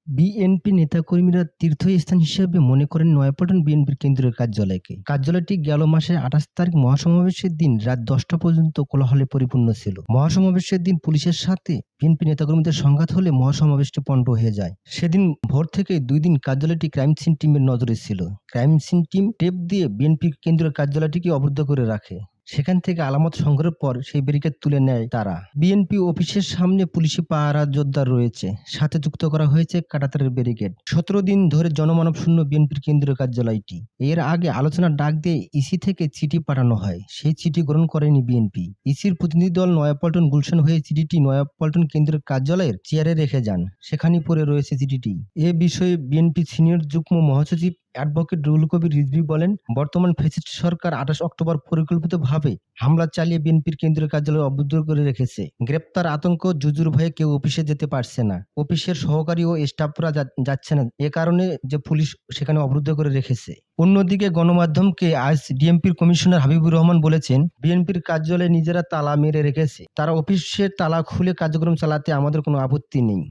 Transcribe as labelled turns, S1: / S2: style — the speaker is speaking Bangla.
S1: বিএনপি নেতাকর্মীরা তীর্থস্থান হিসেবে মনে করেন নয়াপল্টন বিএনপির কেন্দ্রীয় কার্যালয়কে। কার্যালয়টি গেল মাসের ২৮ তারিখ মহাসমাবেশের দিন রাত ১০টা পর্যন্ত কোলাহলে পরিপূর্ণ ছিল। মহাসমাবেশের দিন পুলিশের সাথে বিএনপি নেতাকর্মীদের সংঘাত হলে মহাসমাবেশটি পণ্ড হয়ে যায়। সেদিন ভোর থেকে ২ দিন কার্যালয়টি ক্রাইম সিন টিমের নজরে ছিল। ক্রাইম সিন টিম টেপ দিয়ে বিএনপি কেন্দ্রীয় কার্যালয়টিকে অবরুদ্ধ করে রাখে। সেখান থেকে আলামত সংগ্রহের পর সেই ব্যারিকেড তুলে নেয় তারা। বিএনপি অফিসের সামনে পুলিশি পাহারা জোরদার রয়েছে, সাথে যুক্ত করা হয়েছে কাঁটাতারের ব্যারিকেড। ১৭ দিন ধরে জনমানব শূন্য বিএনপির কেন্দ্রীয় কার্যালয়টি। এর আগে আলোচনার ডাক দিয়ে ইসি থেকে চিঠি পাঠানো হয়, সেই চিঠি গ্রহণ করেনি বিএনপি। ইসির প্রতিনিধি দল নয়াপল্টন গুলশান হয়ে চিঠিটি নয়াপল্টন কেন্দ্রীয় কার্যালয়ের চেয়ারে রেখে যান। সেখানেই পড়ে রয়েছে চিঠিটি। এ বিষয়ে বিএনপি সিনিয়র যুগ্ম মহাসচিব অ্যাডভোকেট রুহুল কবির রিজভী বলেন, বর্তমান ফ্যাসিস্ট সরকার ২৮ অক্টোবর পরিকল্পিতভাবে হামলা চালিয়ে বিএনপির কেন্দ্রীয় কার্যালয় অবরুদ্ধ করে রেখেছে। গ্রেপ্তার আতঙ্ক, জুজুর ভয়ে কেউ অফিসে যেতে পারছে না। অফিসের সহকারী ও স্টাফরা যাচ্ছে না, এ কারণে যে পুলিশ সেখানে অবরুদ্ধ করে রেখেছে। অন্যদিকে গণমাধ্যমকে আজ ডিএমপির কমিশনার হাবিবুর রহমান বলেছেন, বিএনপির কার্যালয়ে নিজেরা তালা মেরে রেখেছে, তারা অফিসের তালা খুলে কার্যক্রম চালাতে আমাদের কোনো আপত্তি নেই।